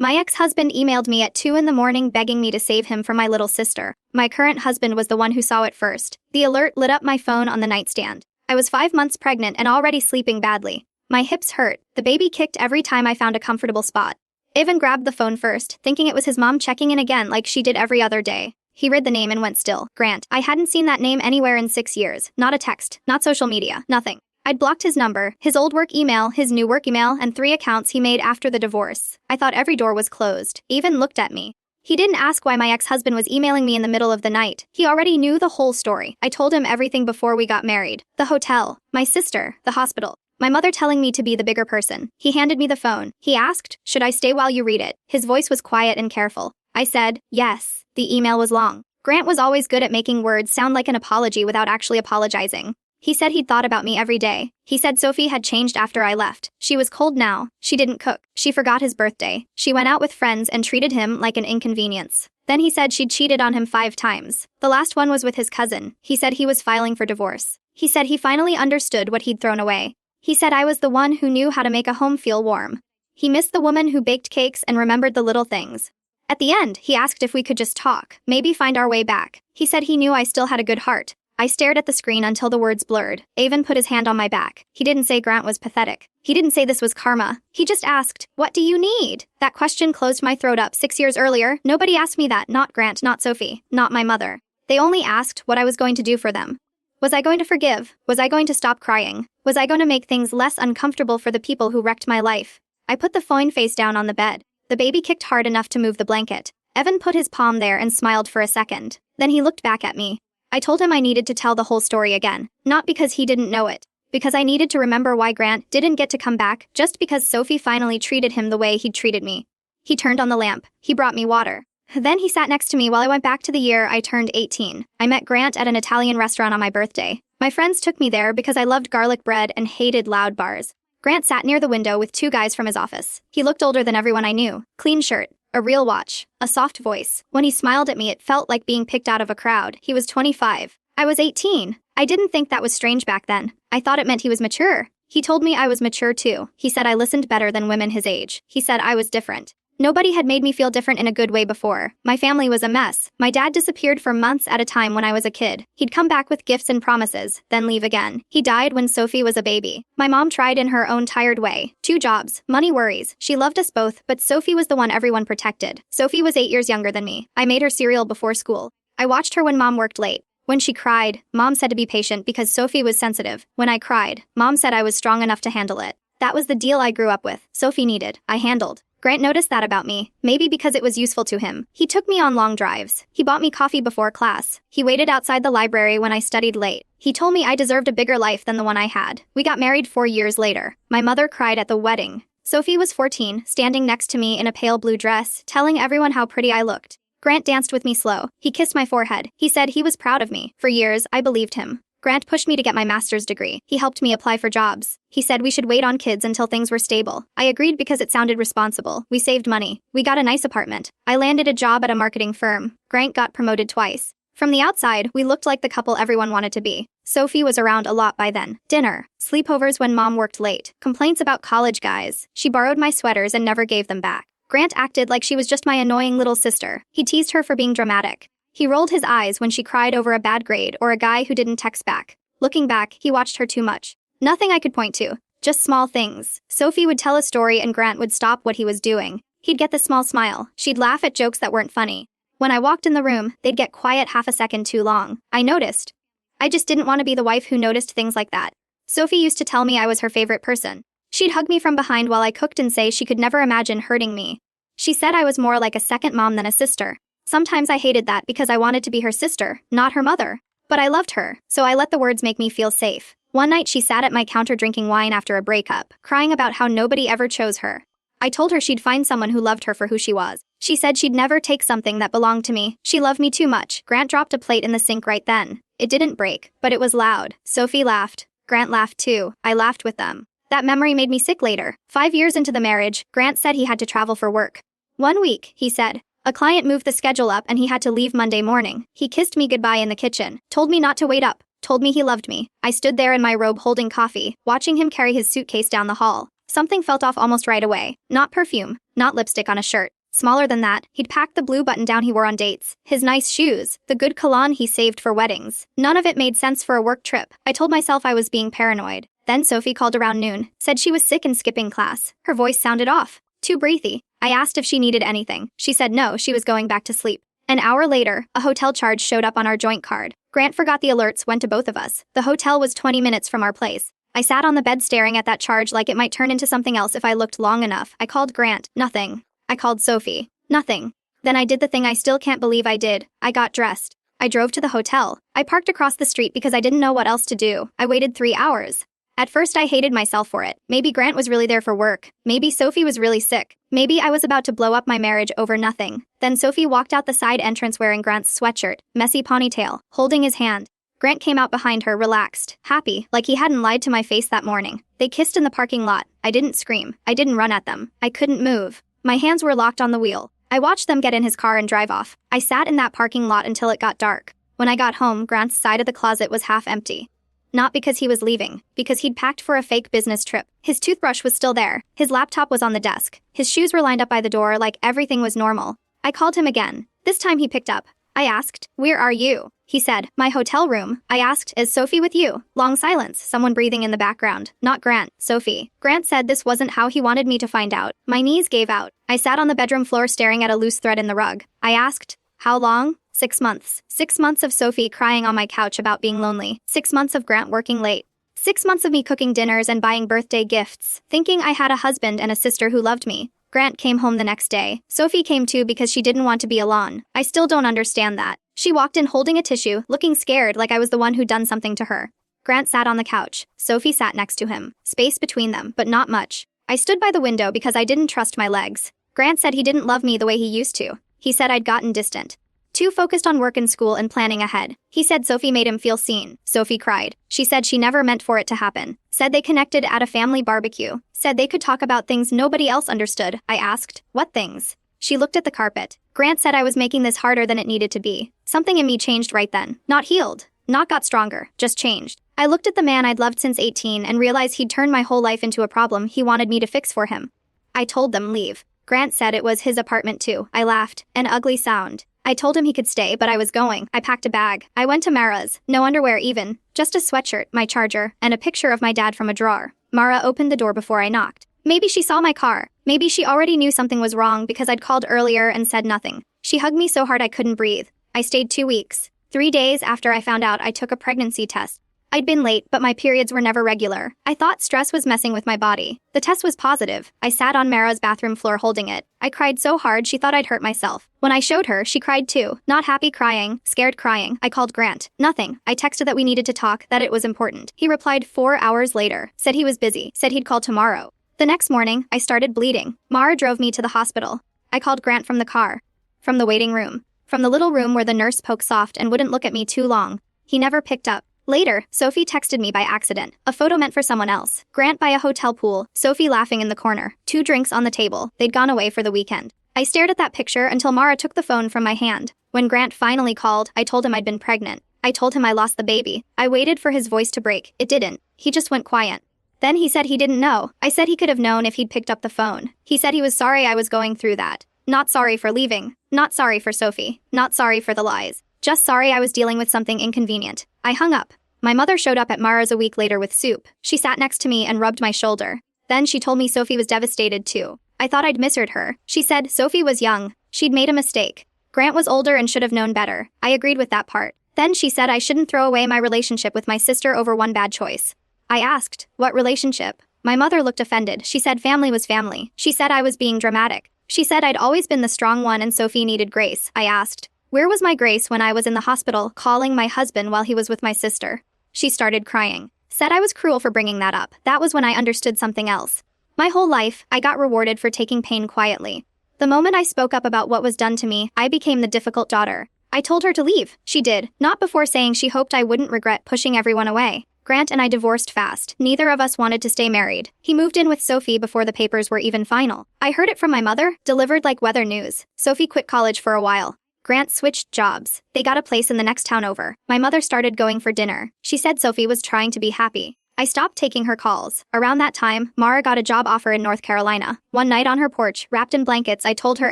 My ex-husband emailed me at 2 in the morning begging me to save him from my little sister. My current husband was the one who saw it first. The alert lit up my phone on the nightstand. I was 5 months pregnant and already sleeping badly. My hips hurt. The baby kicked every time I found a comfortable spot. Ivan grabbed the phone first, thinking it was his mom checking in again like she did every other day. He read the name and went still. Grant. I hadn't seen that name anywhere in 6 years. Not a text, not social media, nothing. I'd blocked his number, his old work email, his new work email, and 3 accounts he made after the divorce. I thought every door was closed. Ivan looked at me. He didn't ask why my ex-husband was emailing me in the middle of the night. He already knew the whole story. I told him everything before we got married. The hotel, my sister, the hospital. My mother telling me to be the bigger person. He handed me the phone. He asked, "Should I stay while you read it?" His voice was quiet and careful. I said, "Yes." The email was long. Grant was always good at making words sound like an apology without actually apologizing. He said he'd thought about me every day. He said Sophie had changed after I left. She was cold now. She didn't cook. She forgot his birthday. She went out with friends and treated him like an inconvenience. Then he said she'd cheated on him 5 times. The last one was with his cousin. He said he was filing for divorce. He said he finally understood what he'd thrown away. He said I was the one who knew how to make a home feel warm. He missed the woman who baked cakes and remembered the little things. At the end, he asked if we could just talk, maybe find our way back. He said he knew I still had a good heart. I stared at the screen until the words blurred. Ivan put his hand on my back. He didn't say Grant was pathetic. He didn't say this was karma. He just asked, "What do you need?" That question closed my throat up. 6 years earlier, nobody asked me that. Not Grant, not Sophie, not my mother. They only asked what I was going to do for them. Was I going to forgive? Was I going to stop crying? Was I going to make things less uncomfortable for the people who wrecked my life? I put the phone face down on the bed. The baby kicked hard enough to move the blanket. Evan put his palm there and smiled for a second. Then he looked back at me. I told him I needed to tell the whole story again. Not because he didn't know it. Because I needed to remember why Grant didn't get to come back just because Sophie finally treated him the way he'd treated me. He turned on the lamp. He brought me water. Then he sat next to me while I went back to the year I turned 18. I met Grant at an Italian restaurant on my birthday. My friends took me there because I loved garlic bread and hated loud bars. Grant sat near the window with 2 guys from his office. He looked older than everyone I knew. Clean shirt, a real watch, a soft voice. When he smiled at me, it felt like being picked out of a crowd. He was 25. I was 18. I didn't think that was strange back then. I thought it meant he was mature. He told me I was mature too. He said I listened better than women his age. He said I was different. Nobody had made me feel different in a good way before. My family was a mess. My dad disappeared for months at a time when I was a kid. He'd come back with gifts and promises, then leave again. He died when Sophie was a baby. My mom tried in her own tired way. 2 jobs, money worries. She loved us both, but Sophie was the one everyone protected. Sophie was 8 years younger than me. I made her cereal before school. I watched her when mom worked late. When she cried, mom said to be patient because Sophie was sensitive. When I cried, mom said I was strong enough to handle it. That was the deal I grew up with. Sophie needed, I handled. Grant noticed that about me, maybe because it was useful to him. He took me on long drives. He bought me coffee before class. He waited outside the library when I studied late. He told me I deserved a bigger life than the one I had. We got married 4 years later. My mother cried at the wedding. Sophie was 14, standing next to me in a pale blue dress, telling everyone how pretty I looked. Grant danced with me slow. He kissed my forehead. He said he was proud of me. For years, I believed him. Grant pushed me to get my master's degree. He helped me apply for jobs. He said we should wait on kids until things were stable. I agreed because it sounded responsible. We saved money. We got a nice apartment. I landed a job at a marketing firm. Grant got promoted twice. From the outside, we looked like the couple everyone wanted to be. Sophie was around a lot by then. Dinner, sleepovers when mom worked late, complaints about college guys. She borrowed my sweaters and never gave them back. Grant acted like she was just my annoying little sister. He teased her for being dramatic. He rolled his eyes when she cried over a bad grade or a guy who didn't text back. Looking back, he watched her too much. Nothing I could point to. Just small things. Sophie would tell a story and Grant would stop what he was doing. He'd get the small smile. She'd laugh at jokes that weren't funny. When I walked in the room, they'd get quiet half a second too long. I noticed. I just didn't want to be the wife who noticed things like that. Sophie used to tell me I was her favorite person. She'd hug me from behind while I cooked and say she could never imagine hurting me. She said I was more like a second mom than a sister. Sometimes I hated that because I wanted to be her sister, not her mother. But I loved her, so I let the words make me feel safe. One night she sat at my counter drinking wine after a breakup, crying about how nobody ever chose her. I told her she'd find someone who loved her for who she was. She said she'd never take something that belonged to me. She loved me too much. Grant dropped a plate in the sink right then. It didn't break, but it was loud. Sophie laughed. Grant laughed too. I laughed with them. That memory made me sick later. 5 years into the marriage, Grant said he had to travel for work. 1 week, he said. A client moved the schedule up and he had to leave Monday morning. He kissed me goodbye in the kitchen, told me not to wait up, told me he loved me. I stood there in my robe holding coffee, watching him carry his suitcase down the hall. Something felt off almost right away. Not perfume, not lipstick on a shirt. Smaller than that, he'd packed the blue button-down he wore on dates, his nice shoes, the good cologne he saved for weddings. None of it made sense for a work trip. I told myself I was being paranoid. Then Sophie called around noon, said she was sick and skipping class. Her voice sounded off, too breathy. I asked if she needed anything. She said no, she was going back to sleep. An hour later, a hotel charge showed up on our joint card. Grant forgot the alerts went to both of us. The hotel was 20 minutes from our place. I sat on the bed staring at that charge like it might turn into something else if I looked long enough. I called Grant. Nothing. I called Sophie. Nothing. Then I did the thing I still can't believe I did. I got dressed. I drove to the hotel. I parked across the street because I didn't know what else to do. I waited 3 hours. At first I hated myself for it. Maybe Grant was really there for work. Maybe Sophie was really sick. Maybe I was about to blow up my marriage over nothing. Then Sophie walked out the side entrance wearing Grant's sweatshirt, messy ponytail, holding his hand. Grant came out behind her, relaxed, happy, like he hadn't lied to my face that morning. They kissed in the parking lot. I didn't scream. I didn't run at them. I couldn't move. My hands were locked on the wheel. I watched them get in his car and drive off. I sat in that parking lot until it got dark. When I got home, Grant's side of the closet was half empty. Not because he was leaving, because he'd packed for a fake business trip. His toothbrush was still there. His laptop was on the desk. His shoes were lined up by the door like everything was normal. I called him again. This time he picked up. I asked, "Where are you?" He said, "My hotel room." I asked, "Is Sophie with you?" Long silence, someone breathing in the background. Not Grant, Sophie. Grant said this wasn't how he wanted me to find out. My knees gave out. I sat on the bedroom floor staring at a loose thread in the rug. I asked, "How long?" 6 months. 6 months of Sophie crying on my couch about being lonely. 6 months of Grant working late. 6 months of me cooking dinners and buying birthday gifts, thinking I had a husband and a sister who loved me. Grant came home the next day. Sophie came too because she didn't want to be alone. I still don't understand that. She walked in holding a tissue, looking scared like I was the one who'd done something to her. Grant sat on the couch. Sophie sat next to him. Space between them, but not much. I stood by the window because I didn't trust my legs. Grant said he didn't love me the way he used to. He said I'd gotten distant. Too focused on work and school and planning ahead. He said Sophie made him feel seen. Sophie cried. She said she never meant for it to happen. Said they connected at a family barbecue. Said they could talk about things nobody else understood. I asked, "What things?" She looked at the carpet. Grant said I was making this harder than it needed to be. Something in me changed right then. Not healed. Not got stronger. Just changed. I looked at the man I'd loved since 18 and realized he'd turned my whole life into a problem he wanted me to fix for him. I told them leave. Grant said it was his apartment too. I laughed. An ugly sound. I told him he could stay, but I was going. I packed a bag. I went to Mara's. No underwear even. Just a sweatshirt, my charger, and a picture of my dad from a drawer. Mara opened the door before I knocked. Maybe she saw my car. Maybe she already knew something was wrong because I'd called earlier and said nothing. She hugged me so hard I couldn't breathe. I stayed 2 weeks. 3 days after I found out I took a pregnancy test. I'd been late, but my periods were never regular. I thought stress was messing with my body. The test was positive. I sat on Mara's bathroom floor holding it. I cried so hard she thought I'd hurt myself. When I showed her, she cried too. Not happy crying, scared crying. I called Grant. Nothing. I texted that we needed to talk, that it was important. He replied 4 hours later. Said he was busy. Said he'd call tomorrow. The next morning, I started bleeding. Mara drove me to the hospital. I called Grant from the car. From the waiting room. From the little room where the nurse poked soft and wouldn't look at me too long. He never picked up. Later, Sophie texted me by accident. A photo meant for someone else. Grant by a hotel pool, Sophie laughing in the corner. 2 drinks on the table. They'd gone away for the weekend. I stared at that picture until Mara took the phone from my hand. When Grant finally called, I told him I'd been pregnant. I told him I lost the baby. I waited for his voice to break. It didn't. He just went quiet. Then he said he didn't know. I said he could have known if he'd picked up the phone. He said he was sorry I was going through that. Not sorry for leaving. Not sorry for Sophie. Not sorry for the lies. Just sorry I was dealing with something inconvenient. I hung up. My mother showed up at Mara's a week later with soup. She sat next to me and rubbed my shoulder. Then she told me Sophie was devastated too. I thought I'd misheard her. She said Sophie was young. She'd made a mistake. Grant was older and should have known better. I agreed with that part. Then she said I shouldn't throw away my relationship with my sister over one bad choice. I asked, what relationship? My mother looked offended. She said family was family. She said I was being dramatic. She said I'd always been the strong one and Sophie needed grace. I asked, where was my grace when I was in the hospital calling my husband while he was with my sister? She started crying. Said I was cruel for bringing that up. That was when I understood something else. My whole life, I got rewarded for taking pain quietly. The moment I spoke up about what was done to me, I became the difficult daughter. I told her to leave. She did, not before saying she hoped I wouldn't regret pushing everyone away. Grant and I divorced fast. Neither of us wanted to stay married. He moved in with Sophie before the papers were even final. I heard it from my mother, delivered like weather news. Sophie quit college for a while. Grant switched jobs. They got a place in the next town over. My mother started going for dinner. She said Sophie was trying to be happy. I stopped taking her calls. Around that time, Mara got a job offer in North Carolina. One night on her porch, wrapped in blankets, I told her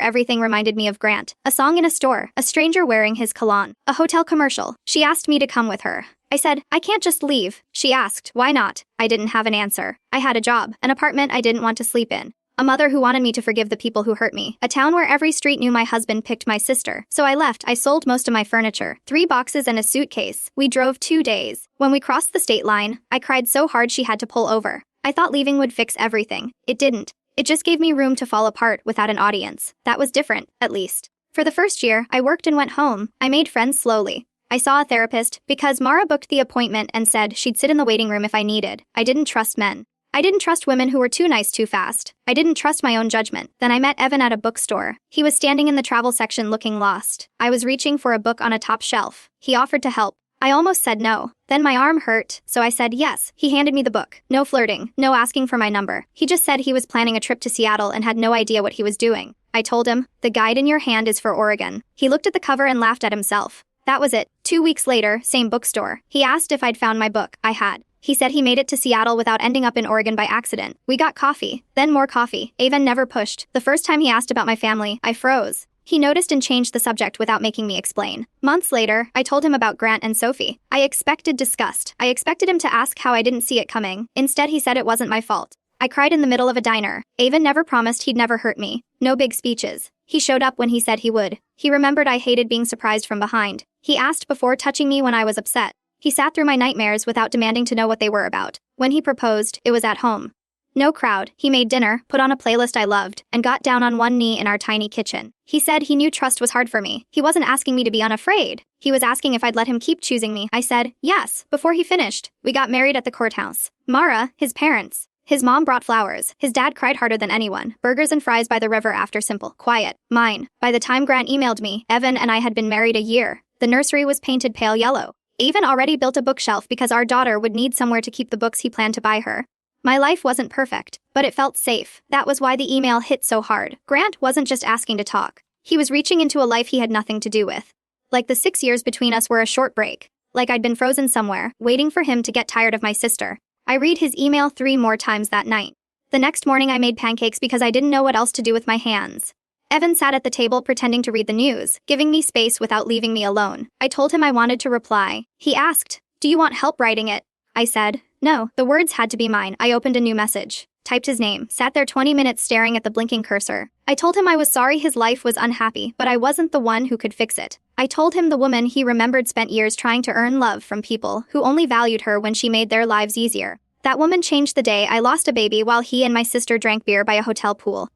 everything reminded me of Grant. A song in a store, a stranger wearing his cologne, a hotel commercial. She asked me to come with her. I said, I can't just leave. She asked, why not? I didn't have an answer. I had a job, an apartment I didn't want to sleep in. A mother who wanted me to forgive the people who hurt me. A town where every street knew my husband picked my sister. So I left. I sold most of my furniture. 3 boxes and a suitcase. We drove 2 days. When we crossed the state line, I cried so hard she had to pull over. I thought leaving would fix everything. It didn't. It just gave me room to fall apart without an audience. That was different, at least. For the first year, I worked and went home. I made friends slowly. I saw a therapist because Mara booked the appointment and said she'd sit in the waiting room if I needed. I didn't trust men. I didn't trust women who were too nice too fast. I didn't trust my own judgment. Then I met Evan at a bookstore. He was standing in the travel section looking lost. I was reaching for a book on a top shelf. He offered to help. I almost said no. Then my arm hurt, so I said yes. He handed me the book. No flirting, no asking for my number. He just said he was planning a trip to Seattle and had no idea what he was doing. I told him, the guide in your hand is for Oregon. He looked at the cover and laughed at himself. That was it. 2 weeks later, same bookstore. He asked if I'd found my book. I had. He said he made it to Seattle without ending up in Oregon by accident. We got coffee, then more coffee. Evan never pushed. The first time he asked about my family, I froze. He noticed and changed the subject without making me explain. Months later, I told him about Grant and Sophie. I expected disgust. I expected him to ask how I didn't see it coming. Instead, he said it wasn't my fault. I cried in the middle of a diner. Evan never promised he'd never hurt me. No big speeches. He showed up when he said he would. He remembered I hated being surprised from behind. He asked before touching me when I was upset. He sat through my nightmares without demanding to know what they were about. When he proposed, it was at home. No crowd. He made dinner, put on a playlist I loved, and got down on one knee in our tiny kitchen. He said he knew trust was hard for me. He wasn't asking me to be unafraid. He was asking if I'd let him keep choosing me. I said, yes, before he finished. We got married at the courthouse. Mara, his parents. His mom brought flowers. His dad cried harder than anyone. Burgers and fries by the river after simple, quiet. Mine. By the time Grant emailed me, Evan and I had been married a year. The nursery was painted pale yellow. Evan already built a bookshelf because our daughter would need somewhere to keep the books he planned to buy her. My life wasn't perfect, but it felt safe. That was why the email hit so hard. Grant wasn't just asking to talk. He was reaching into a life he had nothing to do with. Like the 6 years between us were a short break. Like I'd been frozen somewhere, waiting for him to get tired of my sister. I read his email 3 more times that night. The next morning I made pancakes because I didn't know what else to do with my hands. Evan sat at the table pretending to read the news, giving me space without leaving me alone. I told him I wanted to reply. He asked, do you want help writing it? I said, no, the words had to be mine. I opened a new message, typed his name, sat there 20 minutes staring at the blinking cursor. I told him I was sorry his life was unhappy, but I wasn't the one who could fix it. I told him the woman he remembered spent years trying to earn love from people who only valued her when she made their lives easier. That woman changed the day I lost a baby while he and my sister drank beer by a hotel pool.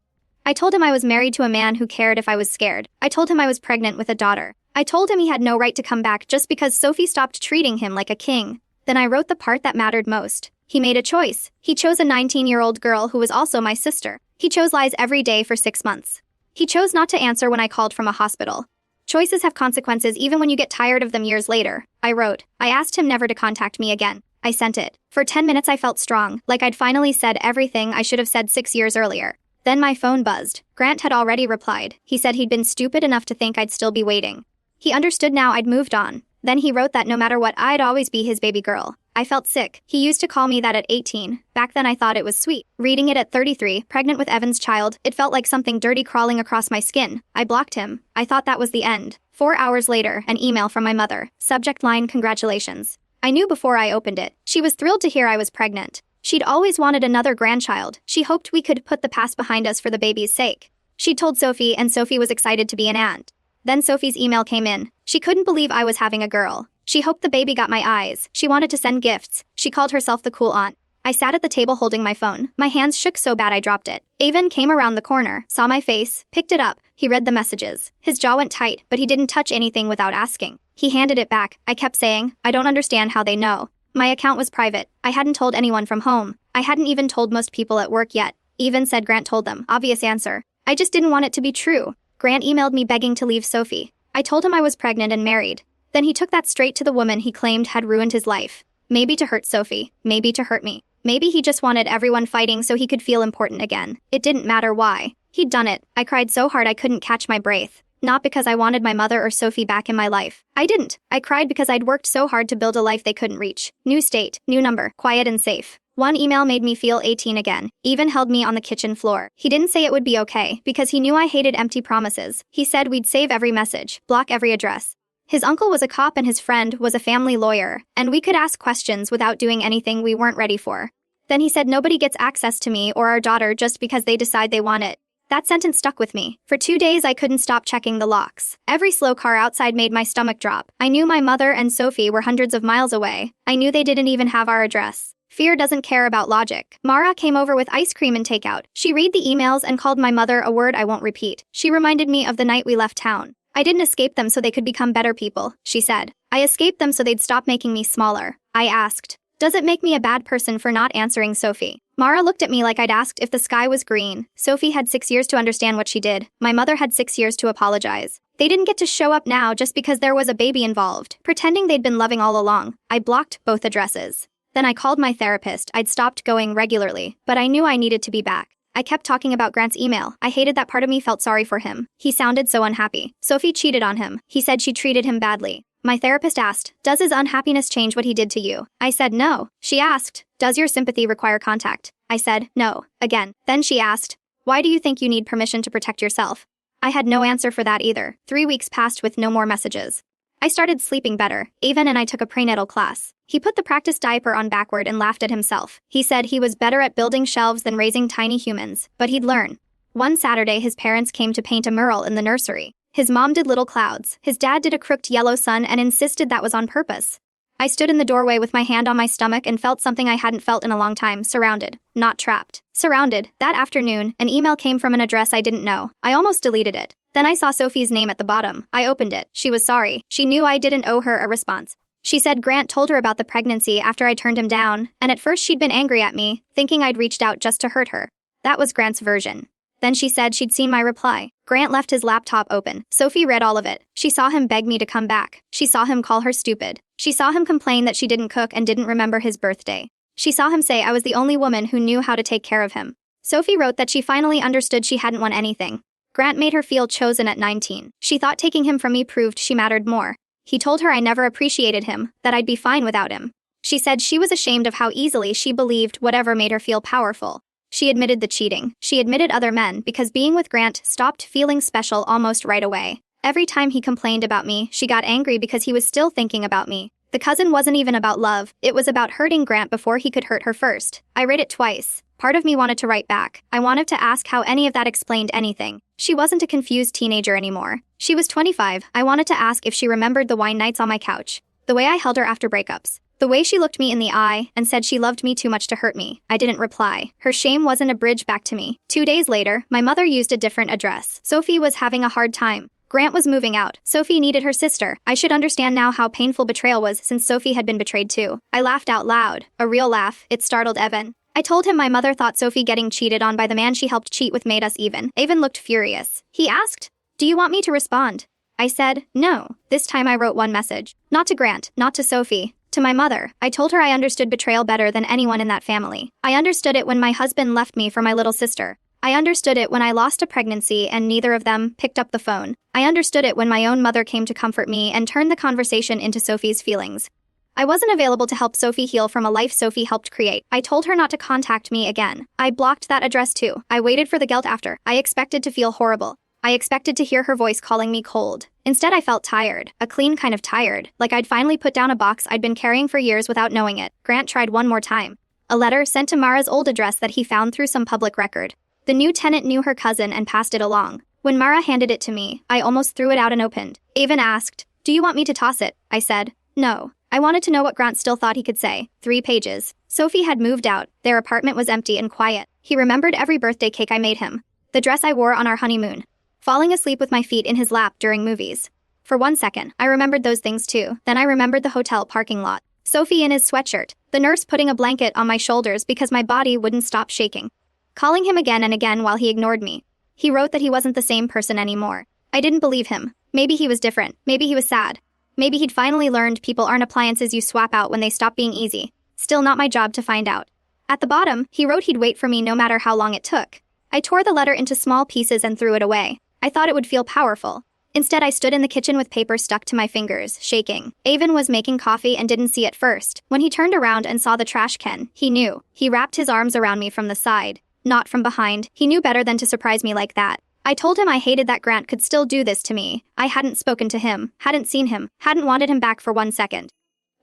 I told him I was married to a man who cared if I was scared. I told him I was pregnant with a daughter. I told him he had no right to come back just because Sophie stopped treating him like a king. Then I wrote the part that mattered most. He made a choice. He chose a 19-year-old girl who was also my sister. He chose lies every day for 6 months. He chose not to answer when I called from a hospital. Choices have consequences even when you get tired of them years later. I wrote. I asked him never to contact me again. I sent it. For 10 minutes I felt strong, like I'd finally said everything I should have said 6 years earlier. Then my phone buzzed. Grant had already replied. He said he'd been stupid enough to think I'd still be waiting. He understood now I'd moved on. Then he wrote that no matter what, I'd always be his baby girl. I felt sick. He used to call me that at 18. Back then I thought it was sweet. Reading it at 33, pregnant with Evan's child, it felt like something dirty crawling across my skin. I blocked him. I thought that was the end. 4 hours later, an email from my mother. Subject line, congratulations. I knew before I opened it. She was thrilled to hear I was pregnant. She'd always wanted another grandchild. She hoped we could put the past behind us for the baby's sake. She told Sophie, and Sophie was excited to be an aunt. Then Sophie's email came in. She couldn't believe I was having a girl. She hoped the baby got my eyes. She wanted to send gifts. She called herself the cool aunt. I sat at the table holding my phone. My hands shook so bad I dropped it. Evan came around the corner, saw my face, picked it up. He read the messages. His jaw went tight, but he didn't touch anything without asking. He handed it back. I kept saying, I don't understand how they know. My account was private. I hadn't told anyone from home. I hadn't even told most people at work yet. Evan said Grant told them. Obvious answer. I just didn't want it to be true. Grant emailed me begging to leave Sophie. I told him I was pregnant and married. Then he took that straight to the woman he claimed had ruined his life. Maybe to hurt Sophie. Maybe to hurt me. Maybe he just wanted everyone fighting so he could feel important again. It didn't matter why. He'd done it. I cried so hard I couldn't catch my breath. not because I wanted my mother or Sophie back in my life. I didn't. I cried because I'd worked so hard to build a life they couldn't reach. New state, new number, quiet and safe. One email made me feel 18 again, even held me on the kitchen floor. He didn't say it would be okay, because he knew I hated empty promises. He said we'd save every message, block every address. His uncle was a cop and his friend was a family lawyer, and we could ask questions without doing anything we weren't ready for. Then he said nobody gets access to me or our daughter just because they decide they want it. That sentence stuck with me. For 2 days I couldn't stop checking the locks. Every slow car outside made my stomach drop. I knew my mother and Sophie were hundreds of miles away. I knew they didn't even have our address. Fear doesn't care about logic. Mara came over with ice cream and takeout. She read the emails and called my mother a word I won't repeat. She reminded me of the night we left town. I didn't escape them so they could become better people, she said. I escaped them so they'd stop making me smaller. I asked, does it make me a bad person for not answering Sophie? Mara looked at me like I'd asked if the sky was green. Sophie had 6 years to understand what she did. My mother had 6 years to apologize. They didn't get to show up now just because there was a baby involved, pretending they'd been loving all along. I blocked both addresses. Then I called my therapist. I'd stopped going regularly, but I knew I needed to be back. I kept talking about Grant's email. I hated that part of me felt sorry for him. He sounded so unhappy. Sophie cheated on him. He said she treated him badly. My therapist asked, does his unhappiness change what he did to you? I said no. She asked, does your sympathy require contact? I said, no. Again. Then she asked, why do you think you need permission to protect yourself? I had no answer for that either. 3 weeks passed with no more messages. I started sleeping better. Avon and I took a prenatal class. He put the practice diaper on backward and laughed at himself. He said he was better at building shelves than raising tiny humans, but he'd learn. One Saturday, his parents came to paint a mural in the nursery. His mom did little clouds. His dad did a crooked yellow sun and insisted that was on purpose. I stood in the doorway with my hand on my stomach and felt something I hadn't felt in a long time, surrounded, not trapped. Surrounded. That afternoon, an email came from an address I didn't know. I almost deleted it. Then I saw Sophie's name at the bottom. I opened it. She was sorry. She knew I didn't owe her a response. She said Grant told her about the pregnancy after I turned him down, and at first she'd been angry at me, thinking I'd reached out just to hurt her. That was Grant's version. Then she said she'd seen my reply. Grant left his laptop open. Sophie read all of it. She saw him beg me to come back. She saw him call her stupid. She saw him complain that she didn't cook and didn't remember his birthday. She saw him say I was the only woman who knew how to take care of him. Sophie wrote that she finally understood she hadn't won anything. Grant made her feel chosen at 19. She thought taking him from me proved she mattered more. He told her I never appreciated him, that I'd be fine without him. She said she was ashamed of how easily she believed whatever made her feel powerful. She admitted the cheating. She admitted other men because being with Grant stopped feeling special almost right away. Every time he complained about me, she got angry because he was still thinking about me. The cousin wasn't even about love. It was about hurting Grant before he could hurt her first. I read it twice. Part of me wanted to write back. I wanted to ask how any of that explained anything. She wasn't a confused teenager anymore. She was 25. I wanted to ask if she remembered the wine nights on my couch. The way I held her after breakups. The way she looked me in the eye and said she loved me too much to hurt me. I didn't reply. Her shame wasn't a bridge back to me. 2 days later, my mother used a different address. Sophie was having a hard time. Grant was moving out. Sophie needed her sister. I should understand now how painful betrayal was since Sophie had been betrayed too. I laughed out loud. A real laugh. It startled Evan. I told him my mother thought Sophie getting cheated on by the man she helped cheat with made us even. Evan looked furious. He asked, do you want me to respond? I said, no. This time I wrote one message. Not to Grant, not to Sophie. To my mother. I told her I understood betrayal better than anyone in that family. I understood it when my husband left me for my little sister. I understood it when I lost a pregnancy and neither of them picked up the phone. I understood it when my own mother came to comfort me and turned the conversation into Sophie's feelings. I wasn't available to help Sophie heal from a life Sophie helped create. I told her not to contact me again. I blocked that address too. I waited for the guilt after. I expected to feel horrible. I expected to hear her voice calling me cold. Instead, I felt tired. A clean kind of tired. Like I'd finally put down a box I'd been carrying for years without knowing it. Grant tried one more time. A letter sent to Mara's old address that he found through some public record. The new tenant knew her cousin and passed it along. When Mara handed it to me, I almost threw it out and opened. Avon asked, do you want me to toss it? I said, no. I wanted to know what Grant still thought he could say. 3 pages. Sophie had moved out. Their apartment was empty and quiet. He remembered every birthday cake I made him. The dress I wore on our honeymoon. Falling asleep with my feet in his lap during movies. For 1 second, I remembered those things too. Then I remembered the hotel parking lot. Sophie in his sweatshirt. The nurse putting a blanket on my shoulders because my body wouldn't stop shaking. Calling him again and again while he ignored me. He wrote that he wasn't the same person anymore. I didn't believe him. Maybe he was different. Maybe he was sad. Maybe he'd finally learned people aren't appliances you swap out when they stop being easy. Still not my job to find out. At the bottom, he wrote he'd wait for me no matter how long it took. I tore the letter into small pieces and threw it away. I thought it would feel powerful. Instead, I stood in the kitchen with paper stuck to my fingers, shaking. Avon was making coffee and didn't see it first. When he turned around and saw the trash can, he knew. He wrapped his arms around me from the side, not from behind. He knew better than to surprise me like that. I told him I hated that Grant could still do this to me. I hadn't spoken to him, hadn't seen him, hadn't wanted him back for 1 second.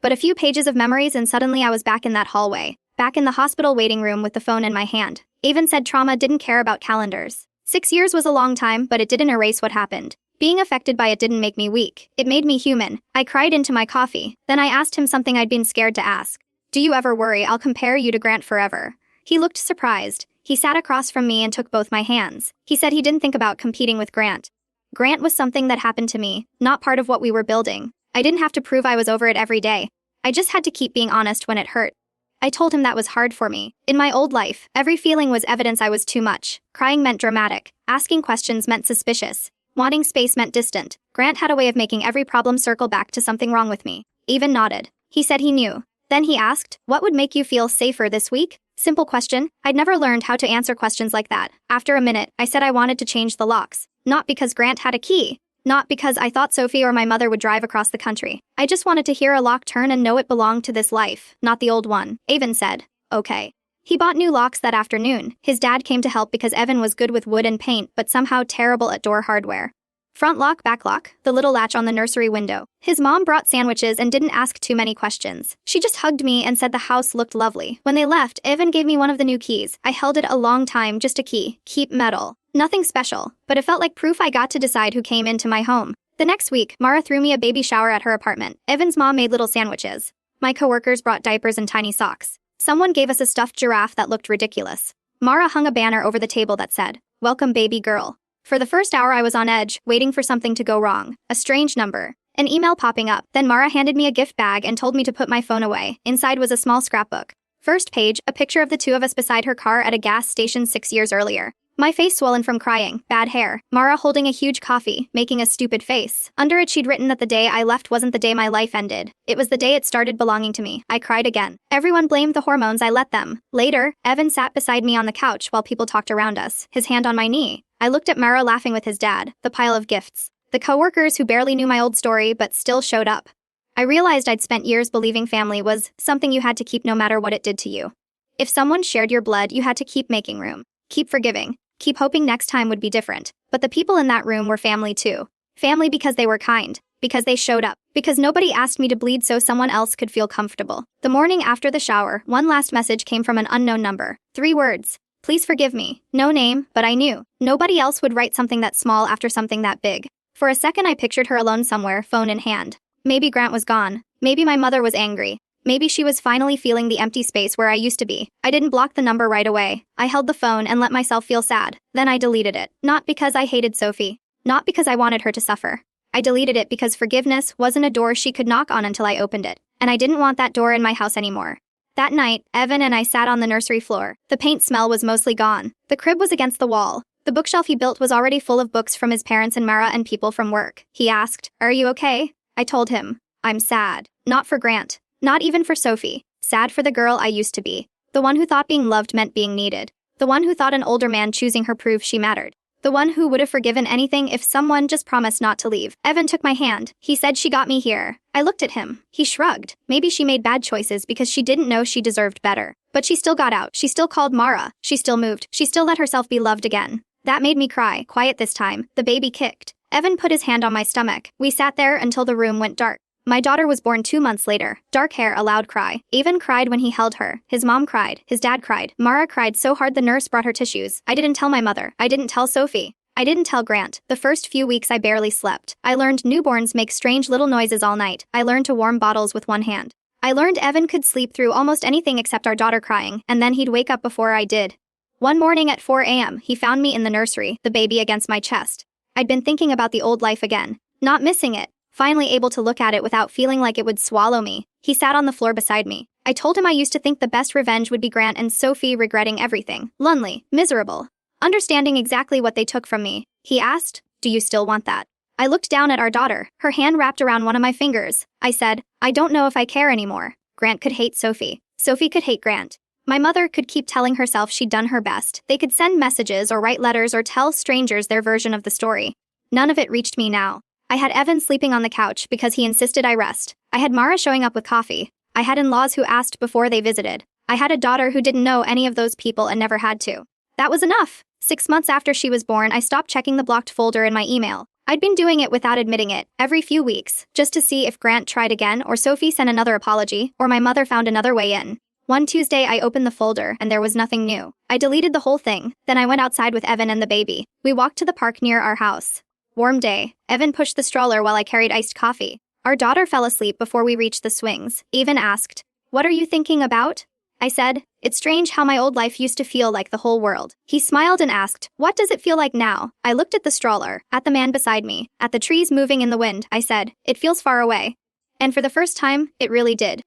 But a few pages of memories and suddenly I was back in that hallway, back in the hospital waiting room with the phone in my hand. Avon said trauma didn't care about calendars. 6 years was a long time, but it didn't erase what happened. Being affected by it didn't make me weak. It made me human. I cried into my coffee. Then I asked him something I'd been scared to ask. Do you ever worry I'll compare you to Grant forever? He looked surprised. He sat across from me and took both my hands. He said he didn't think about competing with Grant. Grant was something that happened to me, not part of what we were building. I didn't have to prove I was over it every day. I just had to keep being honest when it hurt. I told him that was hard for me. In my old life, every feeling was evidence I was too much. Crying meant dramatic. Asking questions meant suspicious. Wanting space meant distant. Grant had a way of making every problem circle back to something wrong with me. Avon nodded. He said he knew. Then he asked, what would make you feel safer this week? Simple question. I'd never learned how to answer questions like that. After a minute, I said I wanted to change the locks. Not because Grant had a key. Not because I thought Sophie or my mother would drive across the country. I just wanted to hear a lock turn and know it belonged to this life, not the old one. Avon said, okay. He bought new locks that afternoon. His dad came to help because Evan was good with wood and paint, but somehow terrible at door hardware. Front lock, back lock, the little latch on the nursery window. His mom brought sandwiches and didn't ask too many questions. She just hugged me and said the house looked lovely. When they left, Evan gave me one of the new keys. I held it a long time, just a key. Keep metal. Nothing special, but it felt like proof I got to decide who came into my home. The next week, Mara threw me a baby shower at her apartment. Evan's mom made little sandwiches. My coworkers brought diapers and tiny socks. Someone gave us a stuffed giraffe that looked ridiculous. Mara hung a banner over the table that said, "Welcome, baby girl." For the first hour I was on edge, waiting for something to go wrong. A strange number. An email popping up. Then Mara handed me a gift bag and told me to put my phone away. Inside was a small scrapbook. First page, a picture of the two of us beside her car at a gas station 6 years earlier. My face swollen from crying, bad hair, Mara holding a huge coffee, making a stupid face. Under it she'd written that the day I left wasn't the day my life ended. It was the day it started belonging to me. I cried again. Everyone blamed the hormones, I let them. Later, Evan sat beside me on the couch while people talked around us, his hand on my knee. I looked at Mara laughing with his dad, the pile of gifts. The coworkers who barely knew my old story but still showed up. I realized I'd spent years believing family was something you had to keep no matter what it did to you. If someone shared your blood, you had to keep making room. Keep forgiving. Keep hoping next time would be different. But the people in that room were family too. Family because they were kind. Because they showed up. Because nobody asked me to bleed so someone else could feel comfortable. The morning after the shower, one last message came from an unknown number. 3 words. Please forgive me. No name, but I knew. Nobody else would write something that small after something that big. For a second I pictured her alone somewhere, phone in hand. Maybe Grant was gone. Maybe my mother was angry. Maybe she was finally feeling the empty space where I used to be. I didn't block the number right away. I held the phone and let myself feel sad. Then I deleted it. Not because I hated Sophie. Not because I wanted her to suffer. I deleted it because forgiveness wasn't a door she could knock on until I opened it. And I didn't want that door in my house anymore. That night, Evan and I sat on the nursery floor. The paint smell was mostly gone. The crib was against the wall. The bookshelf he built was already full of books from his parents and Mara and people from work. He asked, "Are you okay?" I told him, "I'm sad. Not for Grant. Not even for Sophie. Sad for the girl I used to be. The one who thought being loved meant being needed. The one who thought an older man choosing her proved she mattered. The one who would have forgiven anything if someone just promised not to leave." Evan took my hand. He said she got me here. I looked at him. He shrugged. Maybe she made bad choices because she didn't know she deserved better. But she still got out. She still called Mara. She still moved. She still let herself be loved again. That made me cry. Quiet this time. The baby kicked. Evan put his hand on my stomach. We sat there until the room went dark. My daughter was born 2 months later. Dark hair, a loud cry. Evan cried when he held her. His mom cried. His dad cried. Mara cried so hard the nurse brought her tissues. I didn't tell my mother. I didn't tell Sophie. I didn't tell Grant. The first few weeks I barely slept. I learned newborns make strange little noises all night. I learned to warm bottles with one hand. I learned Evan could sleep through almost anything except our daughter crying, and then he'd wake up before I did. One morning at 4 a.m., he found me in the nursery, the baby against my chest. I'd been thinking about the old life again. Not missing it. Finally able to look at it without feeling like it would swallow me. He sat on the floor beside me. I told him I used to think the best revenge would be Grant and Sophie regretting everything. Lonely. Miserable. Understanding exactly what they took from me. He asked, "Do you still want that?" I looked down at our daughter, her hand wrapped around one of my fingers. I said, "I don't know if I care anymore." Grant could hate Sophie. Sophie could hate Grant. My mother could keep telling herself she'd done her best. They could send messages or write letters or tell strangers their version of the story. None of it reached me now. I had Evan sleeping on the couch because he insisted I rest. I had Mara showing up with coffee. I had in-laws who asked before they visited. I had a daughter who didn't know any of those people and never had to. That was enough. 6 months after she was born, I stopped checking the blocked folder in my email. I'd been doing it without admitting it, every few weeks, just to see if Grant tried again or Sophie sent another apology, or my mother found another way in. One Tuesday, I opened the folder and there was nothing new. I deleted the whole thing, then I went outside with Evan and the baby. We walked to the park near our house. Warm day. Evan pushed the stroller while I carried iced coffee. Our daughter fell asleep before we reached the swings. Evan asked, "What are you thinking about?" I said, "It's strange how my old life used to feel like the whole world." He smiled and asked, "What does it feel like now?" I looked at the stroller, at the man beside me, at the trees moving in the wind. I said, "It feels far away." And for the first time, it really did.